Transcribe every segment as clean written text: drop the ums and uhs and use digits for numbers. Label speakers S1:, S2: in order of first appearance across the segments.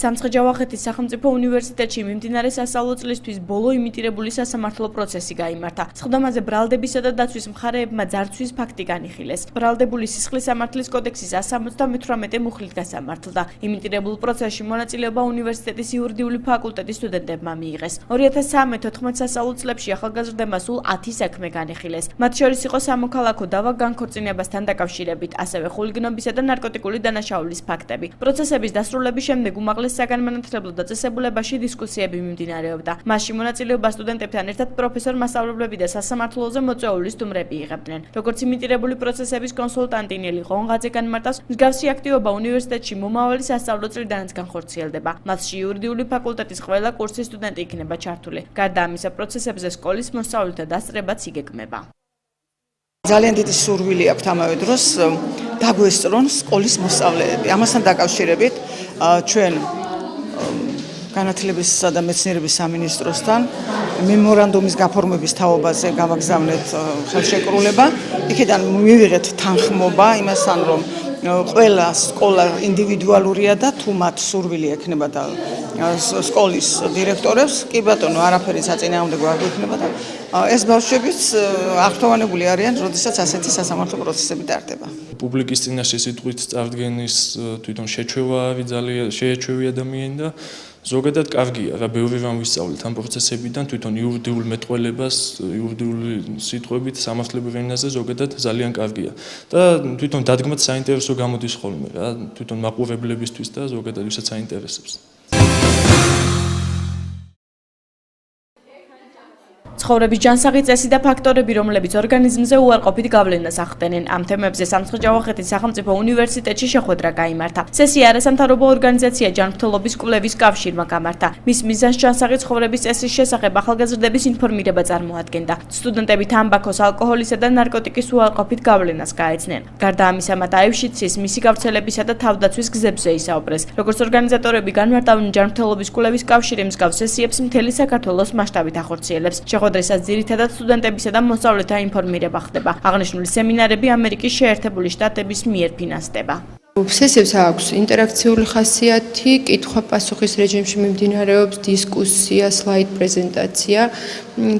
S1: სამცხე-ჯავახეთის სახელმწიფო უნივერსიტეტში მიმდინარე სასწავლო წლისთვის ბოლო იმიტირებული სასამართლო პროცესი გაიმართა. სხდომაზე ბრალდებისა და დაცვის მხარეებმა ძარცვის ფაქტი განიხილეს. ბრალდებული სისხლის სამართლის კოდექსის 178 მუხლით გასამართლდა. იმიტირებულ პროცესში მონაწილეობა უნივერსიტეტის იურიდიული ფაკულტეტის სტუდენტებმა მიიღეს. 2013-14 სასწავლო წლებში ახალგაზრდებმა სულ 10 საქმე განიხილეს. მათ შორის იყო სამოქალაქო დავა განქორწინებასთან დაკავშირებით, ასევე ხულიგნობისა და ნარკოტიკული დანაშაულის ფაქტები. პროცესების დასრულების შემდეგ უმაღლეს საგანმანათლებლო დაწესებულებაში დისკუსიები მიმდინარეობდა. მასში მონაწილეობა სტუდენტებთან ერთად პროფესორ-მასწავლებლები და სასამართლოზე მოწვეული სტუმრები იღებდნენ. როგორც იმიტირებული პროცესების კონსულტანტი ნელი ღონღაძე განმარტავს, მსგავსი აქტივობა უნივერსიტეტში მომავალი სასწავლო წლიდანაც განხორციელდება. მასში იურიდიული ფაკულტეტის ყველა კურსის სტუდენტი იქნება ჩართული. გარდა ამისა, პროცესებზე სკოლის მოსწავლეთა დასწრებაც იგეგმება.
S2: ძალიან დიდი სურვილი აქვს ამავე დროს დაგვესწრონ სკოლის მოსწავლეები. ამასთან დაკავშირებით ჩვენ განათლებისა და მეცნიერების სამინისტროსთან მემორანდუმის გაფორმების თაობაზე გავაგზავნეთ ხელშეკრულება. იქიდან მივიღეთ თანხმობა იმასთან, რომ ყველა სკოლა ინდივიდუალურია და თუ მათ სურვილი ექნება და სკოლის დირექტორებს, კი ბატონო, არაფერი საწინააღმდეგო არ გვექნება და ეს ბავშვებიც აღფრთოვანებული არიან, როდესაც ასეთი სასამართლო პროცესები ტარდება.
S3: პუბლიკის წინაშე სიტყვით წარდგენის თვითონ შეჩევა არის ძალიან შეეჩევი ადამიანი და ზოგადად კარგია რა, ბევრი რამ ვისწავლეთ ამ პროცესებიდან, თვითონ იურიდიულ მეტყველებას, იურიდიული სიტყვებით სამართლებრივ ენაზე ზოგადად ძალიან კარგია. და თვითონ დადგმაც საინტერესო გამოდის ხოლმე რა, თვითონ მაყურებლებისთვის და ზოგადად ვისაც აინტერესებს.
S1: ცხოვრების ჯანსაღი წესი და ფაქტორები, რომლებიც ორგანიზმზე უარყოფით გავლენას ახდენენ. ამ თემებზე სამცხე-ჯავახეთის სახელმწიფო უნივერსიტეტში შეხვედრა გაიმართა. სესია არასამთავრობო ორგანიზაცია ჯანმრთელობის კვლევის კავშირმა გამართა. მის მიზანს ჯანსაღი ცხოვრების წესის შესახებ ახალგაზრდების ინფორმირება წარმოადგენდა. სტუდენტები თამბაქოს, ალკოჰოლისა და ნარკოტიკის უარყოფით გავლენას გაეცნენ. გარდა ამისა, მათ აივშიცის, მისი გავრცელებისა და თავდაცვის გზებზე ისაუბრეს. როგორც ორგანიზატორები განმარტავენ, ჯანმრთელობის კვლევის კავშირი მსგავს სესიებს მთელი საქართველოს მასშტაბით ახორციელებს. დღესაც ძირითადად სტუდენტებისა და მოსწავლეთა ინფორმირება ხდება. აღნიშნული სემინარები ამერიკის შეერთებული შტატების მიერ ფინანსდება.
S4: სესიებს აქვს ინტერაქციული ხასიათი, კითხვა-პასუხის რეჟიმში მიმდინარეობს დისკუსია, სლაიდ პრეზენტაცია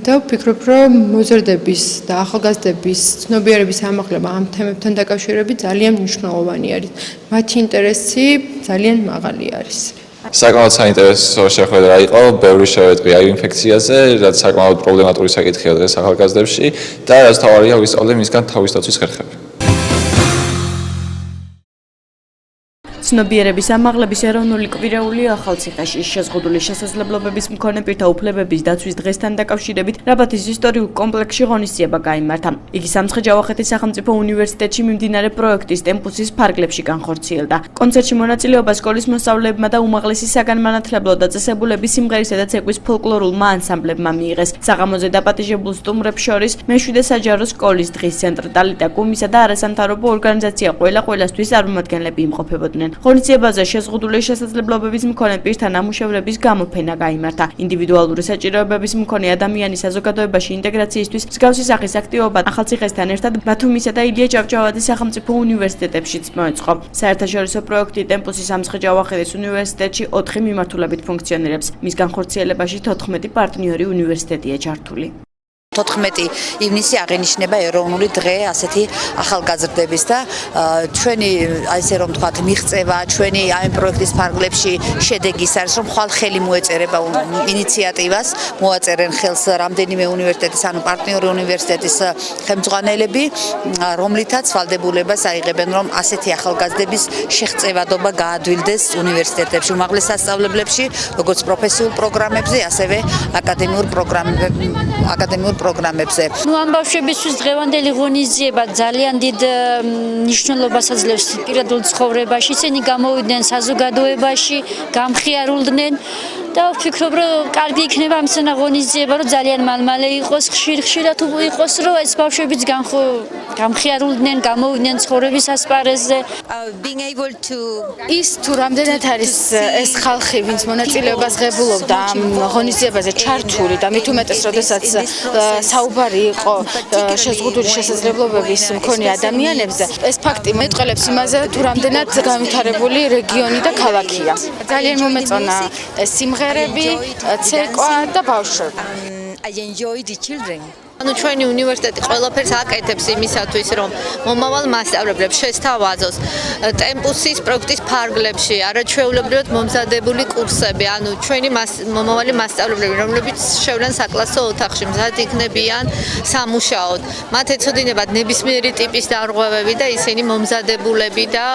S4: და ვფიქრობ, რომ მოზრდების და ახალგაზრდების ცნობიერების ამაღლება ამ თემებთან დაკავშირებით ძალიან მნიშვნელოვანი არის. მათი ინტერესი ძალიან მაღალი არის.
S5: საკმაოდ საინტერესო შეხვედრა იყო, ბევრი შევეტყვი აივ ინფექციაზე, რაც საკმაოდ პრობლემატური საკითხია დღეს ახალგაზრდებში და რაც თავარია ვისწავლე მისგან თავის დაცვის ხერხები.
S1: ცნობიერების ამაღლების ეროვნული კვირაული ახალციხეში შეზღუდული შესაძლებლობების მქონე პირთა უფლებების დაცვის დღესთან დაკავშირებით რაბათის ისტორიულ კომპლექსში ღონისძიება გაიმართა. იგი სამცხე-ჯავახეთის სახელმწიფო უნივერსიტეტში მიმდინარე პროექტის ტემპუსის ფარგლებში განხორციელდა. კონცერტში მონაწილეობა სკოლის მოსწავლეებმა და უმაღლესი საგანმანათლებლო დაწესებულების სიმღერისა და ცეკვის ფოლკლორულმა ანსამბლებმა მიიღეს. საღამოზე დაპატიჟებულ სტუმრებს შორის მეშვიდე საჯარო სკოლის დღის ცენტრ დალიტა კუმისა და არასამთავრობო ორგანიზაცია ყველასთვის წარმომადგენლები იმყოფებოდნენ. ღონისძიებაზე შეზღუდული შესაძლებლობების მქონე პირთა ნამუშევრების გამოფენა გაიმართა. ინდივიდუალური საჭიროებების მქონე ადამიანის საზოგადოებაში ინტეგრაციისთვის მსგავსი სახის აქტივობა ახალციხესთან ერთად ბათუმისა და ილია ჭავჭავაძის სახელმწიფო უნივერსიტეტებშიც მოეწყო. საერთაშორისო პროექტი ტემპუსი სამცხე-ჯავახეთის უნივერსიტეტში 4 მიმართულებით ფუნქციონირებს. მის განხორციელებაში 14 პარტნიორი უნივერსიტეტია ჩართული.
S6: 14 ივნისი აღენიშნება ეროვნული დღე ასეთი ახალგაზრდების და ჩვენი ასე რომ თქვათ მიღწევა ჩვენი ამ პროექტის ფარგლებში შედეგის არის რომ ხვალ ხელი მოეწერება ინიციატივას მოაწერენ ხელს რამდენიმე უნივერსიტეტის ანუ პარტნიორი უნივერსიტეტის ხელმძღვანელები რომლითაც ვალდებულებას აიღებენ რომ ასეთი ახალგაზრდების შეღწევადობა გაადვილდეს უნივერსიტეტებში უმაღლეს სასწავლებლებში როგორც პროფესიულ პროგრამებზე ასევე აკადემიურ პროგრამებზე.
S7: ამ ბავშვებისთვის დღევანდელი ღონისძიება ძალიან დიდ მნიშვნელობას აძლევს პირადულ ცხოვრებაში. ისინი გამოვიდნენ საზოგადოებაში, გამხიარულდნენ და ვფიქრობ, რომ კარგი იქნება ამისთან აღონიზება, რომ ძალიან მალმალე იყოს, ხშირად იყოს, რომ ეს ბავშვებიც გამხიარულდნენ, გამოვიდნენ ცხოვრების ასპარეზზე.
S6: being able to
S4: ის თუ რამდენად არის ეს ხალხი, ვინც მონაწილეობას ღებულობდა ამ ღონისძიებაზე ჩართული და მით უმეტეს, როდესაც საუბარი იყო შეზღუდული შესაძლებლობების მქონე ადამიანებზე, ეს ფაქტი მეტყველებს იმაზე, თუ რამდენად განვითარებული რეგიონი და ქალაქია. ძალიან მომეწონა სიმღერები, ცეკვა და ბავშვები.
S6: I enjoy the children.
S8: ანუ ჩვენი უნივერსიტეტი ყველაფერს აკეთებს იმისათვის, რომ მომავალ მასწავლებლებს შესთავაზოს ტემპუსის პროექტის ფარგლებში არაჩვეულებრივად მომზადებული კურსები, ანუ ჩვენი მომავალი მასწავლებლები, რომლებიც შევლენ საკლასო ოთახში, მზად იქნებიან სამუშაოდ. მათ ეცოდინებათ ნებისმიერი ტიპის დარღვევები და ისინი მომზადებულები და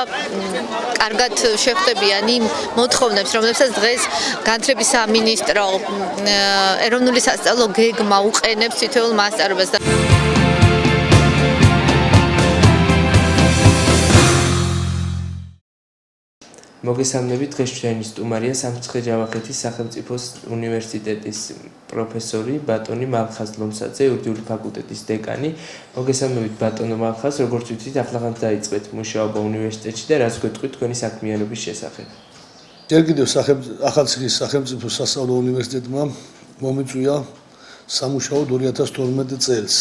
S8: კარგად შეხვდებიან იმ მოთხოვნებს, რომლებსაც დღეს განათლების სამინისტრო, ეროვნული სასწავლო გეგმა უყენებს თითოეულ მასწავლებლებს.
S9: მოგესალმებით, დღეს ჩვენი სტუმარია სამცხე ჯავახეთის სახელმწიფო უნივერსიტეტის პროფესორი ბატონი მალხაზ ლომსაძე, იურიდიული ფაკულტეტის დეკანი. მოგესალმებით ბატონო მალხაზ, როგორც ვიცით, ახლახანს დაიწყეთ მუშაობა უნივერსიტეტში და რაც გვეტყვით თქვენი საქმიანობის შესახებ.
S10: ჯერ კიდევ ახალციხის სახელმწიფო სასწავლო უნივერსიტეტმა მომიწვია სამუშაო 2012 წელს,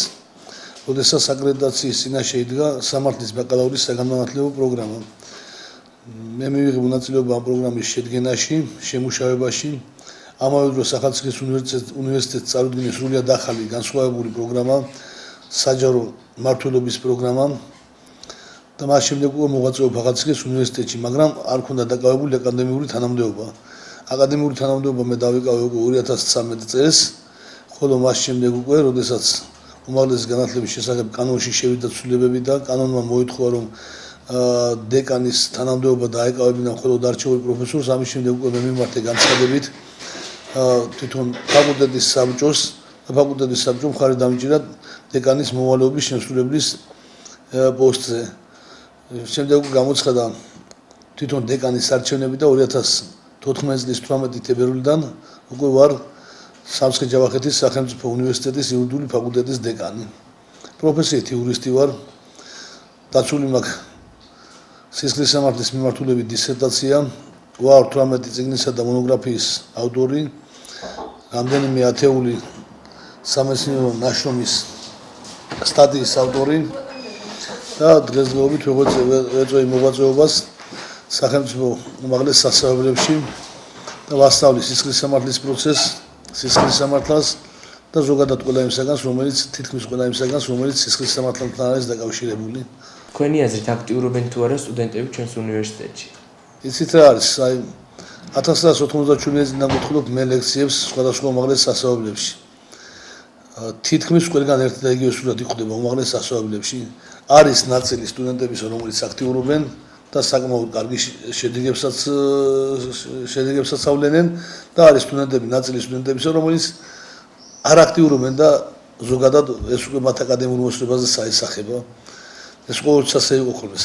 S10: როდესაც აკრედიტაციის წინაშე იდგა სამართლის ბაკალავრის საგანმანათლებლო პროგრამა. მე მივიღე მონაწილეობა ამ პროგრამის შედგენაში, შემუშავებაში. ამავე დროს ახალციხის უნივერსიტეტს წარუდგინეს სრულიად ახალი განსხვავებული პროგრამა, საჯარო მმართველობის პროგრამა და მას შემდეგ უკვე მოღვაწეობდა ახალციხის უნივერსიტეტში, მაგრამ არ ქონდა დაკავებული აკადემიური თანამდებობა. აკადემიური თანამდებობა მე დავიკავე უკვე 2013 წელს. ხოლო მას შემდეგ უკვე, როდესაც უმაღლესი განათლების შესახებ კანონში შევიდა ცვლილებები და კანონმა მოითხოვა, რომ დეკანის თანამდებობა დაეკავებინა მხოლოდ არჩეული პროფესორს, ამის შემდეგ უკვე მე მიმართე განცხადებით თვითონ ფაკულტეტის საბჭოს და ფაკულტეტის საბჭომ მხარი დამიჭირა დეკანის მოვალეობის შემსრულებლის პოსტზე. შემდეგ უკვე გამოცხადა თვითონ დეკანის არჩევნები და 2014 წლის 18 თებერვლიდან უკვე ვარ სამცხე ჯავახეთის სახელმწიფო უნივერსიტეტის იურიდიული ფაკულტეტის დეკანი. პროფესიით იურისტი ვარ. დაცული მაქვს სისხლის სამართლის მიმართულებით დისერტაცია. ვარ 18 წიგნისა და მონოგრაფიის ავტორი. რამდენიმე ათეული სამეცნიერო ნაშრომის სტატიის ავტორი და დღესდღეობით ვეწევი მოღვაწეობას სახელმწიფო უმაღლეს სასწავლებლებში და ვასწავლი სისხლის სამართლის პროცესს, სისხლის სამართლას და ზოგადად ყველა იმ საგანს, რომელიც სისხლის სამართალთან არის დაკავშირებული.
S9: თქვენი აზრით აქტიურობენ თუ არა სტუდენტები ჩვენს უნივერსიტეტში?
S10: იცით რა არის, 1997 წლიდან გვეთხოვთ მე ლექციებს სხვადასხვა უმაღლეს სასწავლებლებში. თითქმის ყველგან ერთი და იგივე სურათი გვხვდება უმაღლეს სასწავლებლებში. არის ნაწილი სტუდენტების, რომლებიც აქტიურობენ და საკმაოდ კარგი შედეგებსაც ავლენენ და არის ნაწილი სტუდენტებისა, რომლებიც არ აქტიურობენ და ზოგადად ეს უკვე მათ აკადემიურ მოსწრებაზე საესახება. ეს ყოველთვის ასე იყო ხოლმე,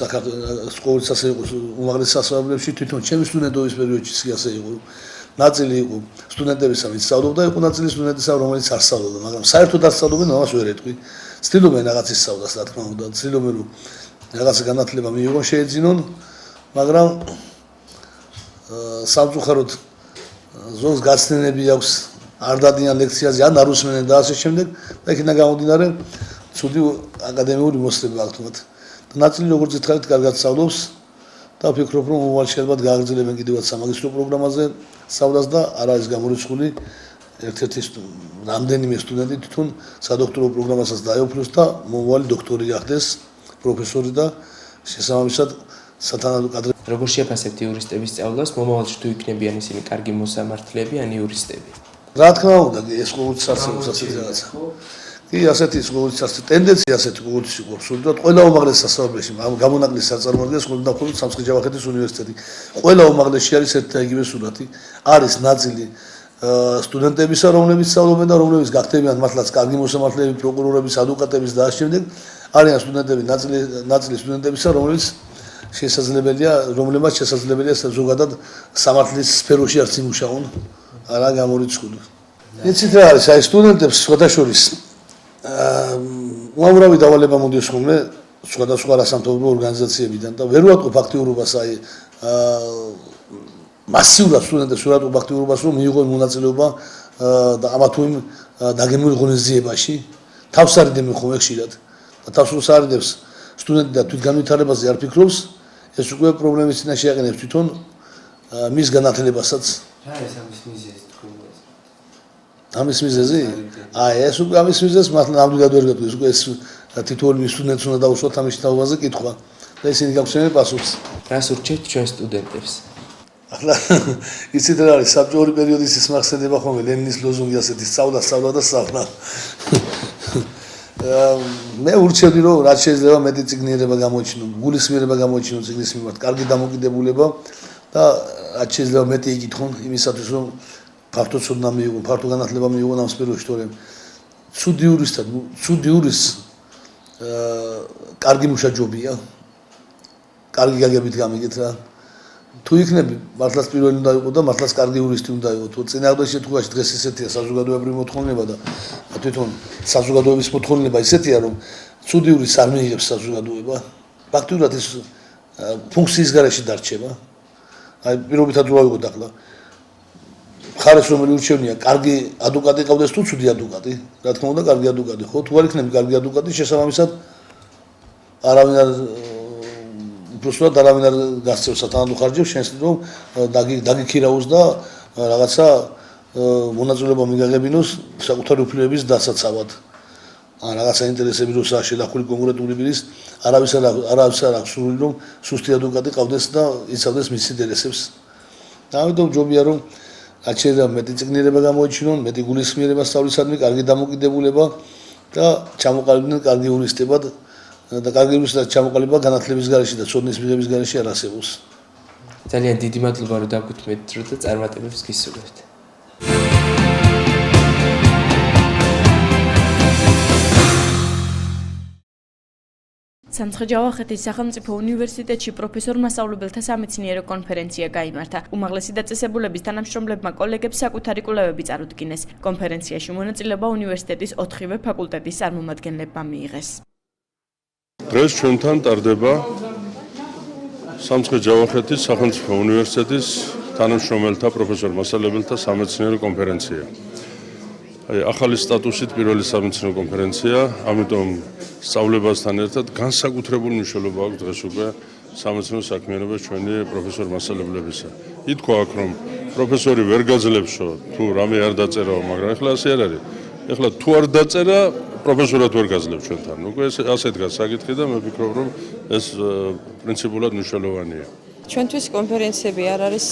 S10: ყოველთვის ასე იყო უმაღლეს სასწავლებლებში, თვითონ ჩემი სტუდენტობის პერიოდშიც ასე იყო. ნაწილი იყო სტუდენტებისა, ვინც სწავლობდა, იყო ნაწილი სტუდენტისა, რომელიც არ სწავლობდა, მაგრამ საერთოდ არ სწავლობენ, ამას ვერ ეტყვი. ცდილობენ რაღაცის სწავლას, რა თქმა უნდა, ცდილობენ რომ რაღაცა განათლება მიიღონ, შეეძინონ, მაგრამ სამწუხაროდ ზოგს გაცნენები აქვს, არ დადიან ლექციაზე, ან არ უსმენენ და ასე შემდეგ, და იქიდან გამომდინარე, ცუდი აკადემიური მოსწრება აქვთ მათ. ნაწილი როგორც ითხარით, კარგად სწავლობს და ვფიქრობ, რომ მომავალ შელებად გააგრძელებენ კიდევაც სამაგისტრო პროგრამაზე სწავლას და არ არის გამორიცხული ერთ-ერთი რამდენიმე სტუდენტი თვითონ სადოქტორო პროგრამასაც დაეუფლოს და მომავალი დოქტორი გახდეს, პროფესორი და შესაბამისად სათანადო კადრები.
S9: როგორ შეფასებთ იურისტების სწავლას? მომავალში თუ იქნებიან ისინი კარგი მოსამართლეები ან იურისტები?
S10: რა თქმა უნდა, ეს ყოველთვის არსებობს ასეთი რაღაცა. კი, ასეთი ყოველთვის ტენდენცია ასეთი ყოველთვის იყო აბსოლუტურად ყველა უმაღლეს სასწავლებლებში, გამონაკლისს არ წარმოადგენს მხოლოდ სამცხე ჯავახეთის უნივერსიტეტი. ყველა უმაღლესში არის ერთი და იგივე სურათი. არის ნაწილი სტუდენტებისა, რომლებიც სწავლობენ და რომლებიც გახდებიან მართლაც კარგი მოსამართლეები, პროკურორების, ადვოკატების და ასე შემდეგ. არიან სტუდენტები, ნაწილი სტუდენტებისა, რომლებიც შესაძლებელია ზოგადად სამართლის სფეროში არც იმუშაონ. არა გამორიცხული. იცით რა არის, აი სტუდენტებს სხვადასხვის უამრავი დავალება მოდის ხოლმე სხვადასხვა რასამთავრობო ორგანიზაციებიდან და ვერ ვატყობ აქტიურობას აი მასიურად სტუდენტებს ვერ ვატყობ აქტიურობას რომ მიიღონ მონაწილეობა და ამა თუ იმ დაგემული ღონისძიებაში თავს არიდები ხოლმე ხშირად და თავს როს არიდებს სტუდენტი და თვითგანვითარებაზე არ ფიქრობს ეს უკვე პრობლემის წინაშე აყენებს თვითონ მის განათლებასაც
S9: რა ეს ამის მიზეზი თქვენ
S10: ამის მიზეზი? აი ეს უკვე ამის მიზეზს მართლა ნამდვილად ვერ გეტყვი, უკვე ეს თითოეული სტუდენტს უნდა დაუშვათ ამის თავაზე კითხვა და ისინი გაგვცემენ პასუხს.
S9: რას ურჩევთ ჩვენ სტუდენტებს?
S10: ახლა იცით რა არის, საბჭოური პერიოდის ის მახსენდება ხოლმე ლენინის ლოზუნგი ასეთი სწავლა და სწავლა. მე ურჩევდი რომ რაც შეიძლება მეტი წიგნიერება გამოიჩინო, გულისმიერება გამოიჩინო წიგნის მიმართ, კარგი დამოკიდებულება და რაც შეიძლება მეტი იკითხონ იმისათვის რომ ფართო ცოდნა მიიღონ, ფართო განათლება მიიღონ ამ სფეროში, თორემ ცუდი იურის კარგი მუშაჯობია. კარგი გაგებით გამიგეთ რა. თუ იქნები, მართლაც პირველი უნდა იყო და მართლაც კარგი იურისტი უნდა იყო. თუ წინააღმდეგ შემთხვევაში დღეს ისეთია საზოგადოებრივი მოთხოვნილება და თვითონ საზოგადოების მოთხოვნილება ისეთია, რომ ცუდი იურის არ მიიღებს საზოგადოება. ფაქტიურად ეს ფუნქციის გარეშე დარჩება. აი პირობითად რო ავიღოთ ახლა ხარეს რომელი ურჩევნია, კარგი ადვოკატი ყავდეს თუ ცუდი ადვოკატი, რა თქმა უნდა, კარგი ადვოკატი ხო, თუ არ იქნები კარგი ადვოკატი, შესაბამისად არავინ არ უბრალოდ არავინ არ გასწევს სათანადო ხარჯებს, შენს რომ დაგიქირავოს და რაღაცა მონაწილეობა მიგაღებინოს საკუთარი უფლებების დასაცავად. ან რაღაცა ინტერესები რო შეეხული კონკრეტული პირის, არავის არ აქვს სურვილი რომ სუსტი ადვოკატი ყავდეს და იცავდეს მის ინტერესებს. ამიტომ ჯობია რომ რაც შეიძლება მეტი წიგნიერება გამოიჩინონ, მეტი გულისმიერება სწავლისადმი, კარგი დამოკიდებულება და ჩამოყალიბდნენ კარგი იურისტებად და კარგი იურისტად ჩამოყალიბება განათლების გარეშე და ცოდნის მიღების გარეშე არ არსებობს.
S9: ძალიან დიდი მადლობა რომ დაგვიტმეთ დრო და წარმატებებს გისურვებთ.
S1: სამცხე-ჯავახეთის სახელმწიფო უნივერსიტეტში პროფესორ-მასწავლებელთა სამეცნიერო კონფერენცია გაიმართა. უმაღლესი დაწესებულების თანამშრომლებმა კოლეგებს საკუთარი კვლევები წარუდგინეს. კონფერენციაში მონაწილეობა უნივერსიტეტის 4-ვე ფაკულტეტის წარმომადგენლებმა მიიღეს.
S11: დღეს ჩვენთან ტარდება სამცხე-ჯავახეთის სახელმწიფო უნივერსიტეტის თანამშრომელთა პროფესორ-მასწავლებელთა სამეცნიერო კონფერენცია. ახალი სტატუსით პირველი სამეცნიერო კონფერენცია, ამიტომ სწავლებასთან ერთად განსაკუთრებული მნიშვნელობა აქვს დღეს უკვე სამეცნიერო საქმიანობის ჩვენი პროფესორ-მასწავლებლებისა. ითქვა აქ რომ პროფესორი ვერ გაძლევსო თუ რამე არ დაწერაო, მაგრამ ეხლა ასე არ არის. ეხლა თუ არ დაწერა, პროფესორად ვერ გაძლევს ჩვენთან. უკვე ასე დგას საკითხი და მე ვფიქრობ რომ ეს პრინციპულად მნიშვნელოვანია.
S12: ჩვენთვის კონფერენციები არ არის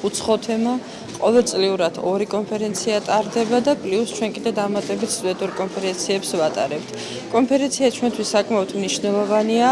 S12: უცხო თემა. ყოველწლიურად 2 კონფერენცია ტარდება და პლუს ჩვენ კიდე დამატებით სტუდენტურ კონფერენციებს ვატარებთ. კონფერენცია ჩვენთვის საკმაოდ მნიშვნელოვანია.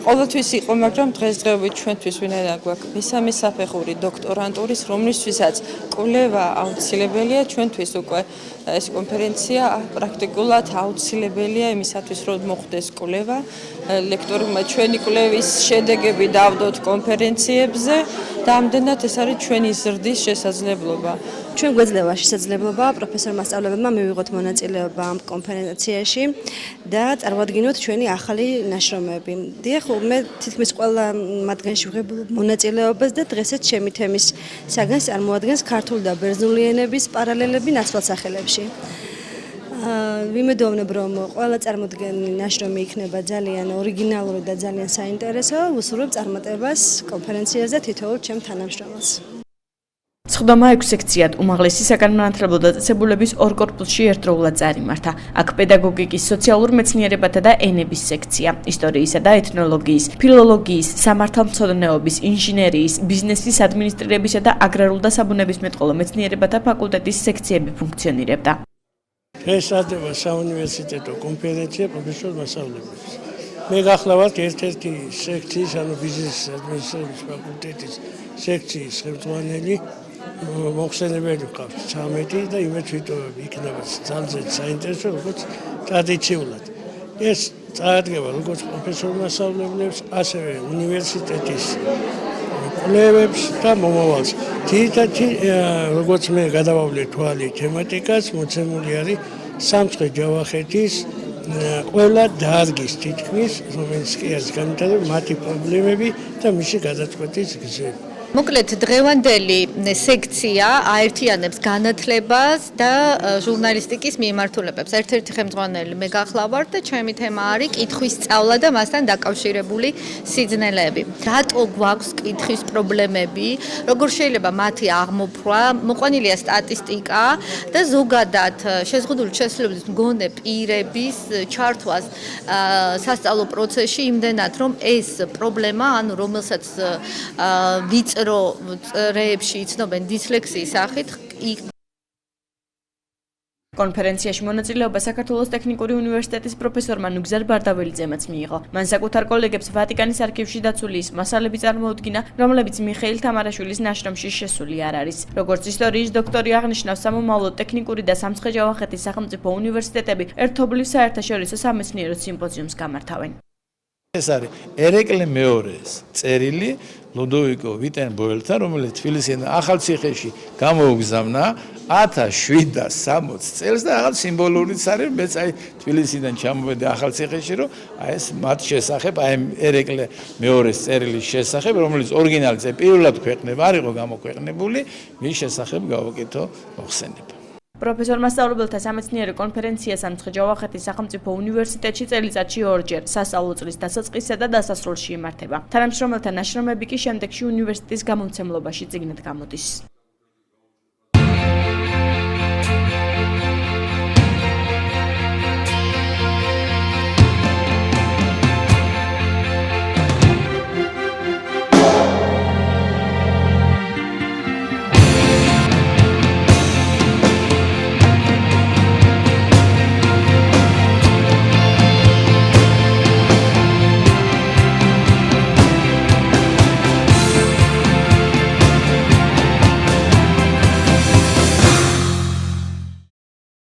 S12: ყოველთვის იყო, მაგრამ დღესდღეობით ჩვენთვის ვინაიდან გვაქვს მესამე საფეხური დოქტორანტურის, რომლისთვისაც კვლევა აუცილებელია, ჩვენთვის უკვე ეს კონფერენცია პრაქტიკულად აუცილებელია იმისათვის, რომ მოხდეს კვლევა. ლექტორებმა ჩვენი კვლევის შედეგები დავდოთ კონფერენციებზე და ამდენად ეს არის ჩვენი ზრდის შესაძლებლობა.
S13: ჩვენ გვეძლევა შესაძლებლობა პროფესორ-მასწავლებელმა მივიღოთ მონაწილეობა ამ კონფერენციაში და წარმოადგინოთ ჩვენი ახალი ნაშრომები. დიახ, მე თითქმის ყველა მათგანში ვღებულობ მონაწილეობას და დღესაც ჩემი თემის საგანს წარმოადგენს ქართული და ბერძნული ენების პარალელები ნაცვალსახელებში. ვიმედოვნებ, რომ ყველა წარმოდგენილი ნაშრომი იქნება ძალიან ორიგინალური და ძალიან საინტერესო. ვუსურვებ წარმატებას კონფერენციაზე თითოეულ ჩემ თანამშრომელს.
S1: სხდომა 6 სექციად უმაღლესი საგანმანათლებლო დაწესებულების 2 კორპუსში ერთდროულად წარიმართა. აქ პედაგოგიკის, სოციალურ მეცნიერებათა და ენების სექცია, ისტორიისა და ეთნოლოგიის, ფილოლოგიის, სამართალმცოდნეობის, ინჟინერიის, ბიზნესის ადმინისტრირებისა და აგრარულ და საბუნებისმეტყველო მეცნიერებათა ფაკულტეტის სექციები ფუნქციონირებდა.
S14: დღეს ტარდება საუნივერსიტეტო კონფერენცია პროფესორ-მასწავლებლებს. მე გახლავართ ერთ-ერთი სექციის, ანუ ბიზნესის ადმინისტრირების ფაკულტეტის სექციის ხელმძღვანელი. მოხსენებელი ვყავთ 13 და იმედ ვიტოვებ იქნება ძალიან საინტერესო, როგორც ტრადიციულად. ეს წარადგება როგორც პროფესორ-მასწავლებლებს, ასევე უნივერსიტეტის კვლევებს და მომავალს. თითქოსი როგორც მე გადავავლე თვალი თემატიკას, მოცემული არის სამცხე-ჯავახეთის ყველა დარგის თითქმის, რომელიც კი არის განვითარებული მათი პრობლემები და მისი გადაწყვეტის გზები.
S8: მოკლედ დღევანდელი სექცია აერთიანებს განათლებას და ჟურნალისტიკის მიმართულებებს. ერთ-ერთი ხელმძღვანელი მე გახლავართ და ჩემი თემა არის კითხვის სწავლა და მასთან დაკავშირებული სიძნელეები. რატო გვაქვს კითხვის პრობლემები, როგორ შეიძლება მათი აღმოფხვრა, მოყვანილია სტატისტიკა და ზოგადად შეზღუდული შესაძლებლობის მქონე პირების ჩართვას სასწავლო პროცესში იმდენად, რომ ეს პრობლემა, ანუ რომელსაც ვიწრო წრეებში იცნობენ დისლექსიის სახით
S1: კონფერენციაში მონაწილეობა საქართველოს ტექნიკური უნივერსიტეტის პროფესორმა ნუგზარ ბარდაველიძემაც მიიღო. მან საკუთარ კოლეგებს ვატიკანის არქივში დაცული ის მასალები წარმოუდგინა, რომლებიც მიხეილ თამარაშვილის ნაშრომში შესული არ არის. როგორც ისტორიის დოქტორი აღნიშნავს, სამომავლოდ ტექნიკური და სამცხე-ჯავახეთის სახელმწიფო უნივერსიტეტები ერთობლივ საერთაშორისო სამეცნიერო სიმპოზიუმს გამართავენ.
S15: ეს არის ერეკლე მეორეს წერილი ლუდოვიკო ვიტენბოელთან, რომელიც თბილისიდან ახალციხეში გამოუგზავნა 1760 წელს და რაღაც სიმბოლურიც არის, მეც აი თბილისიდან ჩამოვედი ახალციხეში, რომ აი ეს მათ შესახებ, აი ერეკლე მეორეს წერილის შესახებ, რომელიც ორიგინალიც პირველად ქვეყნება, არ იყო გამოქვეყნებული, მის შესახებ გავაკეთო მოხსენება.
S1: პროფესორმა სწავლებელთა სამეცნიერო კონფერენცია სამცხე-ჯავახეთის სახელმწიფო უნივერსიტეტში წელიწადში ორჯერ სასწავლო წლის დასაწყისსა და დასასრულში იმართება. თანამშრომელთა ნაშრომები კი შემდეგში უნივერსიტეტის გამომცემლობაში წიგნად გამოდის.